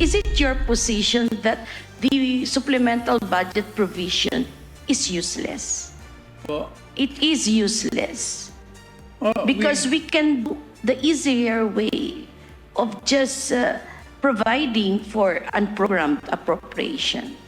is it your position that the supplemental budget provision is useless? Po. It is useless. Oh, Because we can do the easier way of just providing for unprogrammed appropriation.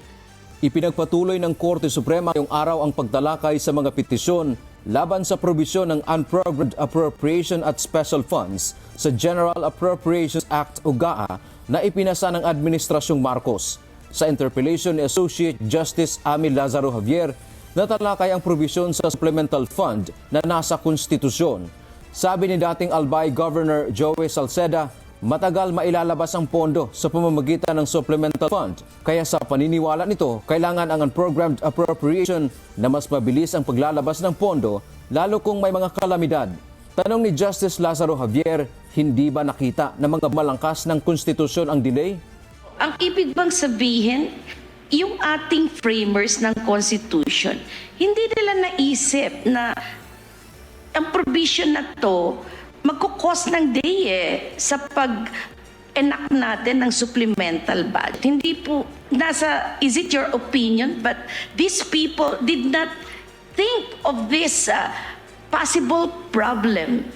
Ipinagpatuloy ng Korte Suprema ngayong araw ang pagtalakay sa mga petisyon laban sa probisyon ng Unprogrammed Appropriation at Special Funds sa General Appropriations Act o GAA na ipinasa ng Administrasyong Marcos. Sa interpellation ni Associate Justice Ami Lazaro Javier, natalakay ang probisyon sa Supplemental Fund na nasa konstitusyon. Sabi ni dating Albay Governor Joey Salceda, matagal mailalabas ang pondo sa pamamagitan ng Supplemental Fund. Kaya sa paniniwala nito, kailangan ang Unprogrammed Appropriation na mas mabilis ang paglalabas ng pondo, lalo kung may mga kalamidad. Tanong ni Justice Lazaro Javier, hindi ba nakita na mga malangkas ng konstitusyon ang delay? Ang ibig bang sabihin, yung ating framers ng Constitution, hindi nila naisip na ang provision na to magkukos ng day sa pag-enact natin ng supplemental budget. Hindi po, is it your opinion? But these people did not think of this possible problem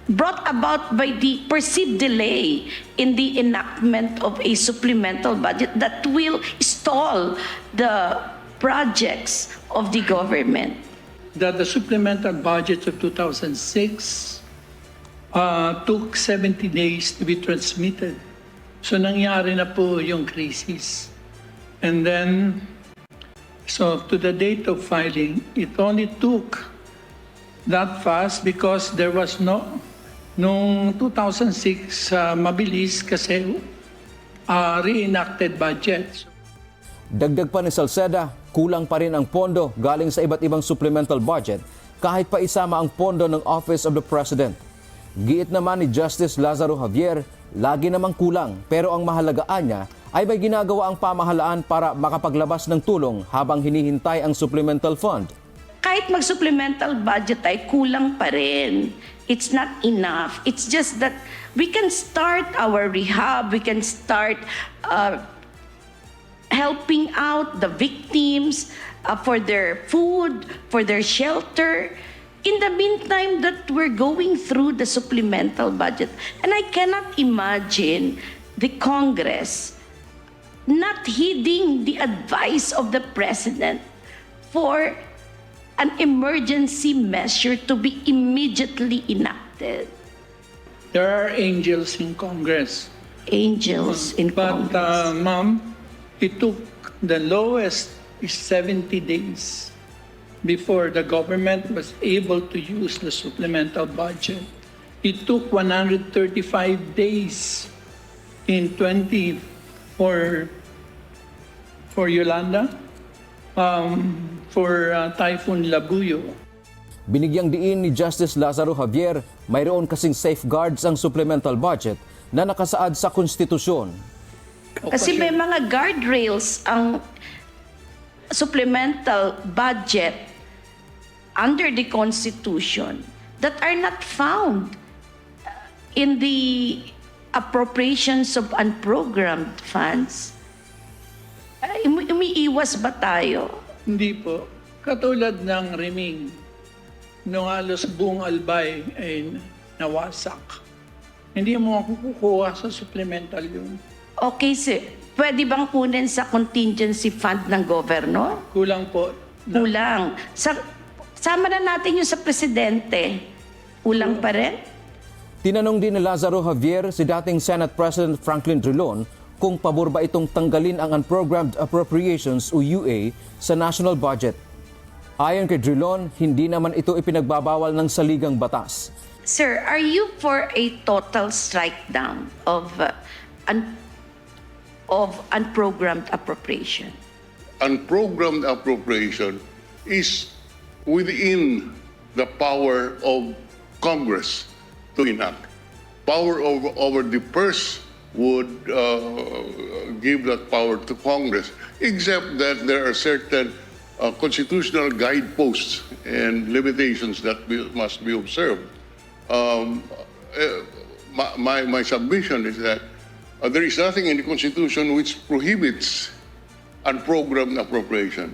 brought about by the perceived delay in the enactment of a supplemental budget that will stall the projects of the government. That the supplemental budget of 2006 took 70 days to be transmitted. So nangyari na po yung crisis. And then, so to the date of filing, it only took that fast because there was noong 2006, mabilis kasi reenacted budget. Dagdag pa ni Salceda, kulang pa rin ang pondo galing sa iba't ibang supplemental budget kahit pa isama ang pondo ng Office of the President. Giit naman ni Justice Lazaro Javier, lagi namang kulang pero ang mahalagaan niya ay may ginagawa ang pamahalaan para makapaglabas ng tulong habang hinihintay ang supplemental fund. Kahit mag-supplemental budget ay kulang pa rin. It's not enough. It's just that we can start our rehab, we can start helping out the victims for their food, for their shelter. In the meantime that we're going through the supplemental budget. And I cannot imagine the Congress not heeding the advice of the President for an emergency measure to be immediately enacted. There are angels in Congress. Angels in But, Congress. ma'am, it took the lowest is 70 days before the government was able to use the supplemental budget. It took 135 days in 20 for Yolanda, for Typhoon Labuyo. Binigyang diin ni Justice Lazaro Javier, mayroon kasing safeguards ang supplemental budget na nakasaad sa konstitusyon. Kasi may mga guardrails ang supplemental budget under the Constitution that are not found in the appropriations of unprogrammed funds. Umiiwas ba tayo? Hindi po. Katulad ng Riming, nung halos buong Albay ay nawasak. Hindi mo makukuha sa supplemental yun. Okay, sir. Pwede bang kunin sa contingency fund ng governor? Kulang po. Kulang. Sama na natin yung sa presidente. Kulang pa rin? Tinanong din ni Lazaro Javier si dating Senate President Franklin Drilon kung pabor ba itong tanggalin ang Unprogrammed Appropriations o UA sa national budget. Ayon kay Drilon, hindi naman ito ipinagbabawal ng saligang batas. Sir, are you for a total strike down of unprogrammed appropriation? Unprogrammed appropriation is within the power of Congress to enact. Power over the purse would give that power to Congress, except that there are certain constitutional guideposts and limitations that must be observed. My submission is that there is nothing in the Constitution which prohibits unprogrammed appropriation.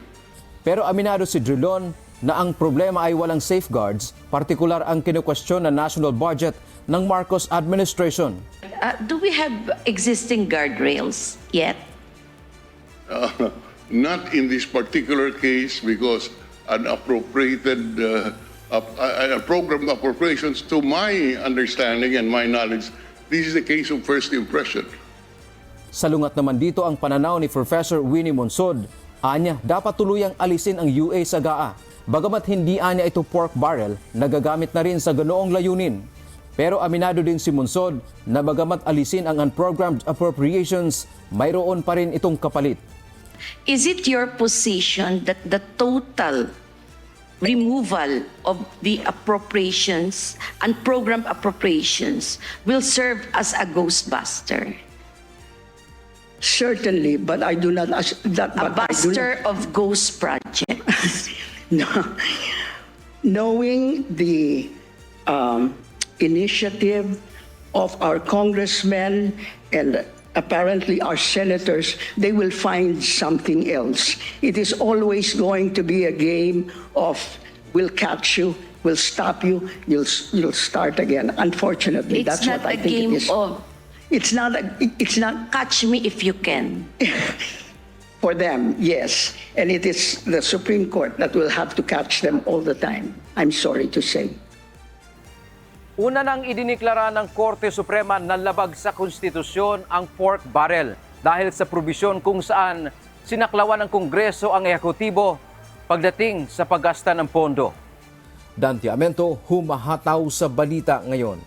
Pero aminado si Drilon na ang problema ay walang safeguards, partikular ang kinukwestiyon na national budget ng Marcos administration. Do we have existing guardrails yet? Not in this particular case because an appropriated, programmed appropriations, to my understanding and my knowledge, this is a case of first impression. Salungat naman dito ang pananaw ni Professor Winnie Monsod. Anya, dapat tuluyang alisin ang UA sa GAA. Bagamat hindi anya ito pork barrel, nagagamit na rin sa ganoong layunin. Pero aminado din si Monsod na bagamat alisin ang unprogrammed appropriations, mayroon pa rin itong kapalit. Is it your position that the total removal of the appropriations, unprogrammed appropriations, will serve as a ghostbuster? Certainly, but I do not. A buster of ghost projects? No. Knowing the initiative of our congressmen and apparently our senators, they will find something else. It is always going to be a game of we'll catch you, we'll stop you, you'll start again. Unfortunately, It's that's not what I a think game it is. of It's not catch me if you can. for them, yes. And it is the Supreme Court that will have to catch them all the time. I'm sorry to say. Una nang idiniklara ng Korte Suprema na labag sa konstitusyon ang pork barrel dahil sa probisyon kung saan sinaklawan ng Kongreso ang ehekutibo pagdating sa paggasta ng pondo. Dante Amento, humahataw sa balita ngayon.